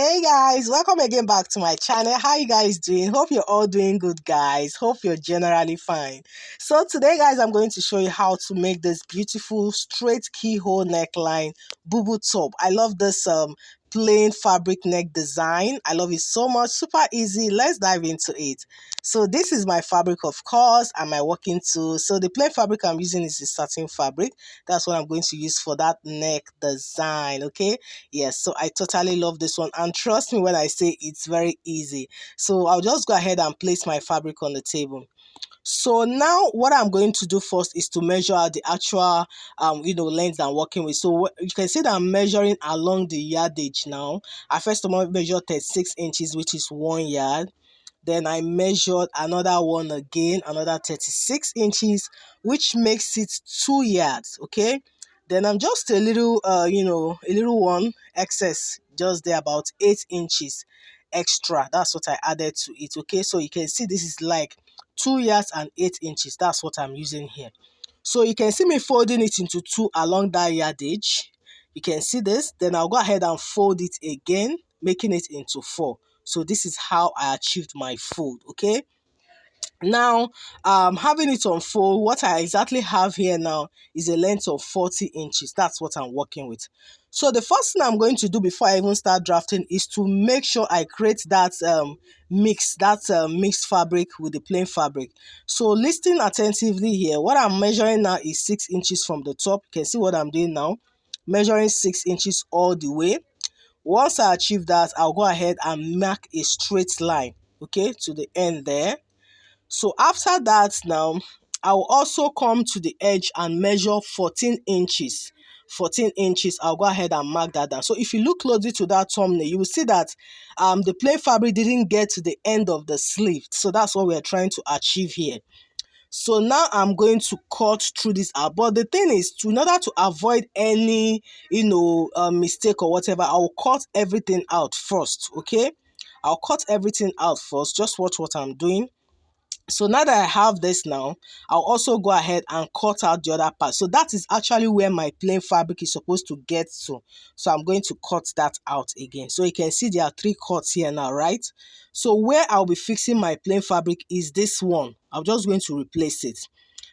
Hey guys, welcome again back to my channel. How you guys doing? Hope you're all doing good, guys. Hope you're generally fine. So today, guys, I'm going to show you how to make this beautiful straight keyhole neckline Bubu top. I love this plain fabric neck design. I love it so much. Super easy. Let's dive into it. So this is my fabric, of course, and my working tool. So the plain fabric I'm using is the satin fabric. That's what I'm going to use for that neck design. Okay. Yes, so I totally love this one, and trust me when I say it's very easy. So I'll just go ahead and place my fabric on the table. So now what I'm going to do first is to measure out the actual length I'm working with. So you can see that I'm measuring along the yardage now. I first of all measured 36 inches, which is 1 yard. Then I measured another one again, another 36 inches, which makes it 2 yards. Okay, then I'm just a little a little one excess, just there, about 8 inches extra. That's what I added to it. Okay, so you can see this is like 2 yards and 8 inches. That's what I'm using here. So you can see me folding it into two along that yardage. You can see this. Then I'll go ahead and fold it again, making it into 4. So this is how I achieved my fold. Okay, now having it on fold, what I exactly have here now is a length of 40 inches. That's what I'm working with. So the first thing I'm going to do before I even start drafting is to make sure I create that mixed fabric with the plain fabric. So listen attentively here. What I'm measuring now is 6 inches from the top. You can see what I'm doing now, measuring 6 inches all the way. Once I achieve that, I'll go ahead and mark a straight line, okay, to the end there. So after that now, I will also come to the edge and measure 14 inches. 14 inches, I'll go ahead and mark that down. So if you look closely to that thumbnail, you will see that the plain fabric didn't get to the end of the sleeve. So that's what we're trying to achieve here. So now I'm going to cut through this out. But the thing is, in order to avoid any, mistake or whatever, I'll cut everything out first, okay? I'll cut everything out first. Just watch what I'm doing. So now that I have this now, I'll also go ahead and cut out the other part. So that is actually where my plain fabric is supposed to get to. So I'm going to cut that out again. So you can see there are 3 cuts here now, right? So where I'll be fixing my plain fabric is this one. I'm just going to replace it.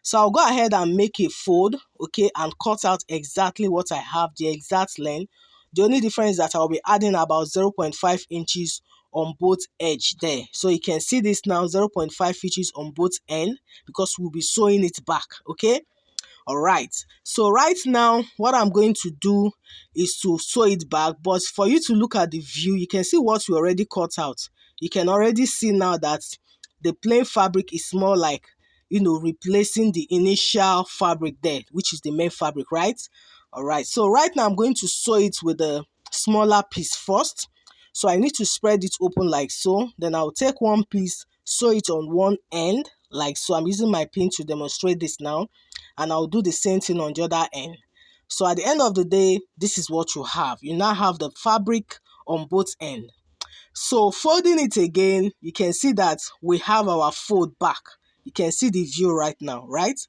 So I'll go ahead and make a fold, okay, and cut out exactly what I have, the exact length. The only difference is that I'll be adding about 0.5 inches on both edge there. So you can see this now, 0.5 inches on both end, because we'll be sewing it back, okay? All right, so right now what I'm going to do is to sew it back. But for you to look at the view, you can see what we already cut out. You can already see now that the plain fabric is more like, replacing the initial fabric there, which is the main fabric, right? All right, so right now I'm going to sew it with a smaller piece first. So I need to spread it open like so. Then I'll take one piece, sew it on one end like so. I'm using my pin to demonstrate this now. And I'll do the same thing on the other end. So at the end of the day, this is what you have. You now have the fabric on both ends. So folding it again, you can see that we have our fold back. You can see the view right now, right?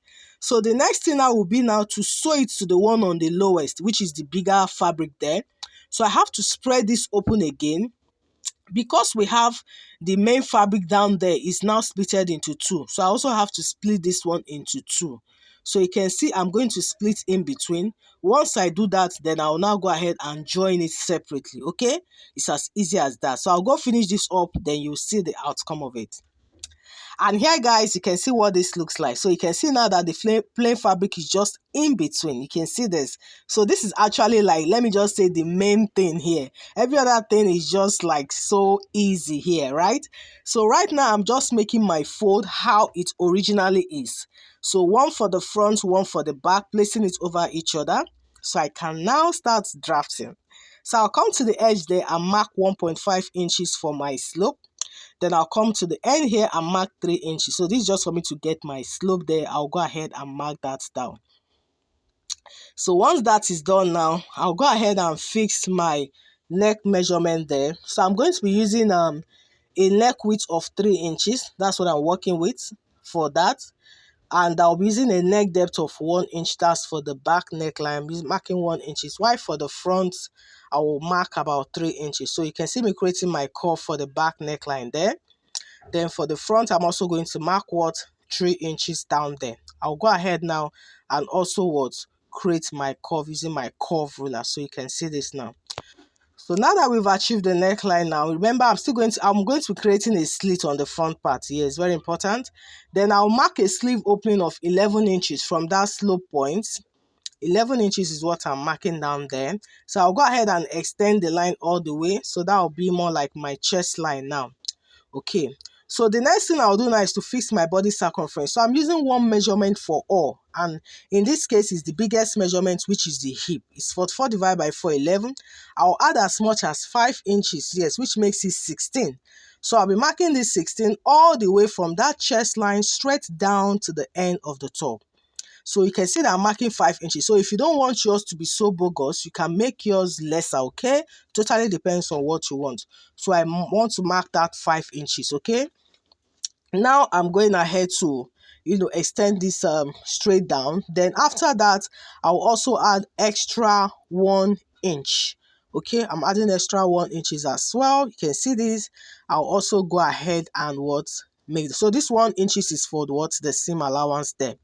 So the next thing now will be now to sew it to the one on the lowest, which is the bigger fabric there. So I have to spread this open again. Because we have the main fabric down there is now splitted into 2. So I also have to split this one into 2. So you can see I'm going to split in between. Once I do that, then I'll now go ahead and join it separately, okay? It's as easy as that. So I'll go finish this up, then you'll see the outcome of it. And here, guys, you can see what this looks like. So you can see now that the plain fabric is just in between. You can see this. So this is actually like, let me just say, the main thing here. Every other thing is just like so easy here, right? So right now, I'm just making my fold how it originally is. So one for the front, one for the back, placing it over each other. So I can now start drafting. So I'll come to the edge there and mark 1.5 inches for my slope. Then I'll come to the end here and mark 3 inches. So this is just for me to get my slope there. I'll go ahead and mark that down. So once that is done now, I'll go ahead and fix my neck measurement there. So I'm going to be using a neck width of 3 inches. That's what I'm working with for that. And I'll be using a neck depth of 1 inch. That's for the back neckline. I'm marking 1 inch. While for the front, I will mark about 3 inches. So you can see me creating my curve for the back neckline there. Then for the front, I'm also going to mark what? 3 inches down there. I'll go ahead now and also what? Create my curve using my curve ruler. So you can see this now. So now that we've achieved the neckline now, remember I'm going to be creating a slit on the front part here. It's very important. Then I'll mark a sleeve opening of 11 inches from that slope point. 11 inches is what I'm marking down there. So I'll go ahead and extend the line all the way. So that will be more like my chest line now. Okay, so the next thing I'll do now is to fix my body circumference. So I'm using one measurement for all, and in this case is the biggest measurement, which is the hip. It's 44 divided by 411. I'll add as much as 5 inches, yes, which makes it 16. So I'll be marking this 16 all the way from that chest line straight down to the end of the top. So you can see that I'm marking 5 inches. So if you don't want yours to be so bogus, you can make yours lesser, okay? Totally depends on what you want. So I want to mark that 5 inches, okay? Now I'm going ahead to, extend this straight down. Then after that, I'll also add extra 1 inch. Okay, I'm adding extra 1 inches as well. You can see this. I'll also go ahead and make. So this 1 inches is for the seam allowance there.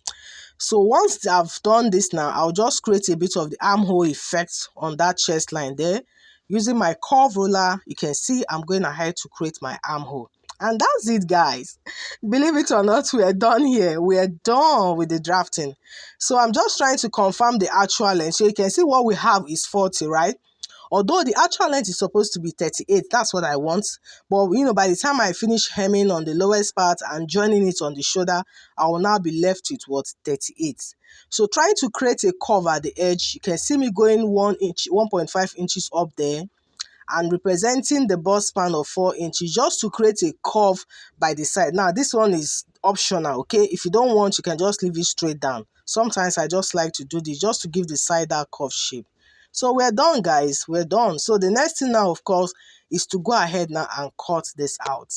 So once I've done this now, I'll just create a bit of the armhole effect on that chest line there. Using my curve ruler, you can see I'm going ahead to create my armhole. And that's it, guys. Believe it or not, we are done here. We are done with the drafting. So I'm just trying to confirm the actual length. So you can see what we have is 40, right? Although the actual length is supposed to be 38, that's what I want. But, by the time I finish hemming on the lowest part and joining it on the shoulder, I will now be left with 38. So trying to create a curve at the edge, you can see me going 1.5 inches up there and representing the bust span of 4 inches just to create a curve by the side. Now, this one is optional, okay? If you don't want, you can just leave it straight down. Sometimes I just like to do this just to give the side that curve shape. So we're done, guys. We're done. So the next thing now, of course, is to go ahead now and cut this out.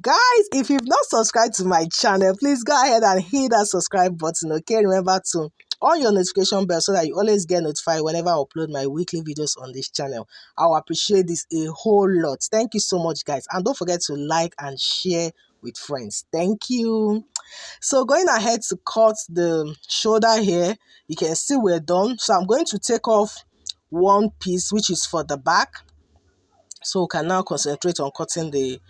Guys, if you've not subscribed to my channel, please go ahead and hit that subscribe button, okay? Remember to on your notification bell so that you always get notified whenever I upload my weekly videos on this channel. I'll appreciate this a whole lot. Thank you so much, guys. And don't forget to like and share with friends. Thank you. So going ahead to cut the shoulder here, you can see we're done. So I'm going to take off one piece, which is for the back. So we can now concentrate on cutting the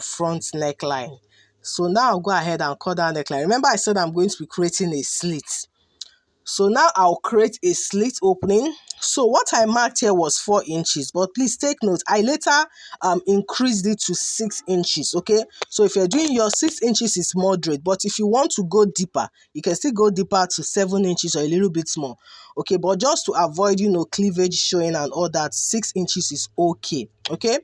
front neckline. So now I'll go ahead and cut that neckline. Remember I said I'm going to be creating a slit. So now I'll create a slit opening. So what I marked here was 4 inches, but please take note, I later increased it to 6 inches, okay? So if you're doing your 6 inches is moderate, but if you want to go deeper, you can still go deeper to 7 inches or a little bit more, okay? But just to avoid, cleavage showing and all that, 6 inches is okay, okay?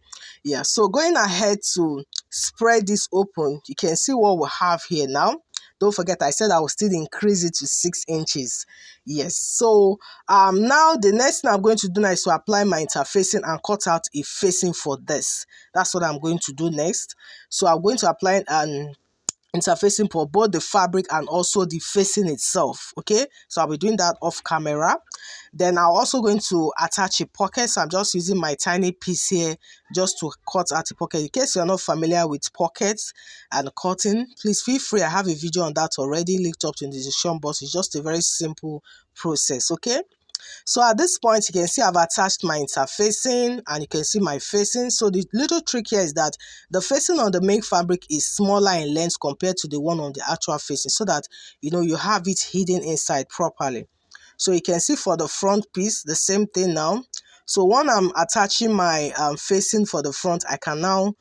Yeah, so going ahead to spread this open, you can see what we have here now. Don't forget, I said I will still increase it to 6 inches. Yes, so now the next thing I'm going to do now is to apply my interfacing and cut out a facing for this. That's what I'm going to do next. So I'm going to apply an interfacing for both the fabric and also the facing itself, okay? So I'll be doing that off camera. Then I'm also going to attach a pocket. So I'm just using my tiny piece here just to cut out a pocket. In case you're not familiar with pockets and cutting, please feel free. I have a video on that already linked up in the description box. It's just a very simple process, okay? So at this point, you can see I've attached my interfacing and you can see my facing. So the little trick here is that the facing on the main fabric is smaller in length compared to the one on the actual facing, so that, you have it hidden inside properly. So you can see for the front piece, the same thing now. So when I'm attaching my facing for the front, I can now,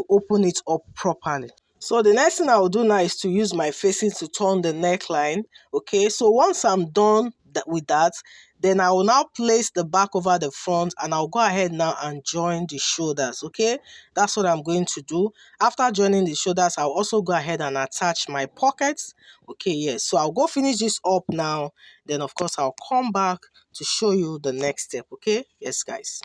open it up properly. So the next thing I will do now is to use my facing to turn the neckline. Okay, so once I'm done with that, then I will now place the back over the front and I'll go ahead now and join the shoulders. Okay, that's what I'm going to do. After joining the shoulders, I'll also go ahead and attach my pockets. Okay, yes, so I'll go finish this up now. Then of course I'll come back to show you the next step. Okay, yes guys.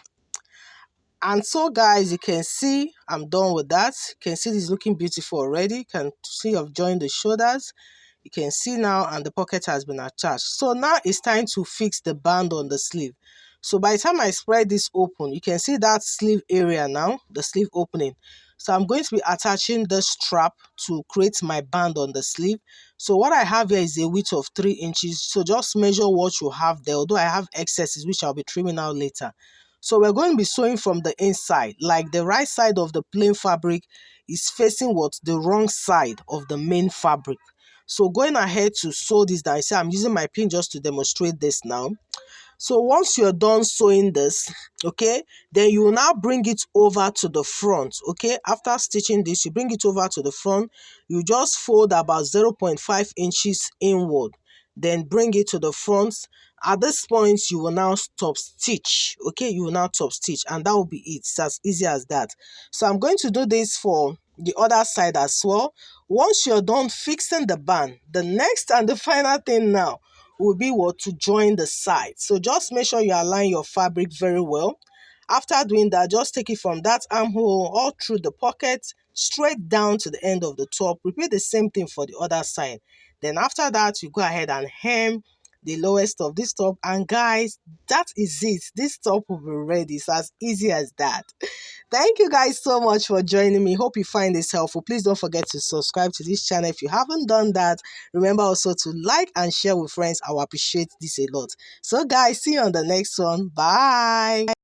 And so guys, you can see I'm done with that. You can see this looking beautiful already. You can see I've joined the shoulders. You can see now, and the pocket has been attached. So now it's time to fix the band on the sleeve. So by the time I spread this open, you can see that sleeve area now, the sleeve opening. So I'm going to be attaching the strap to create my band on the sleeve. So what I have here is a width of 3 inches. So just measure what you have there, although I have excesses which I'll be trimming out later. So we're going to be sewing from the inside, like the right side of the plain fabric is facing what? The wrong side of the main fabric. So going ahead to sew this down, see I'm using my pin just to demonstrate this now. So once you're done sewing this, okay, then you will now bring it over to the front, okay. After stitching this, you bring it over to the front. You just fold about 0.5 inches inward, then bring it to the front. At this point, you will now top stitch, okay. You will now top stitch, and that will be it. It's as easy as that. So I'm going to do this for the other side as well. Once you're done fixing the band, the next and the final thing now will be what? To join the sides. So just make sure you align your fabric very well. After doing that, just take it from that armhole all through the pocket straight down to the end of the top. Repeat the same thing for the other side. Then after that, you go ahead and hem the lowest of this top, and guys, that is it. This top will be ready. It's as easy as that. Thank you guys so much for joining me. Hope you find this helpful. Please don't forget to subscribe to this channel if you haven't done that. Remember also to like and share with friends. I will appreciate this a lot. So guys, see you on the next one. Bye.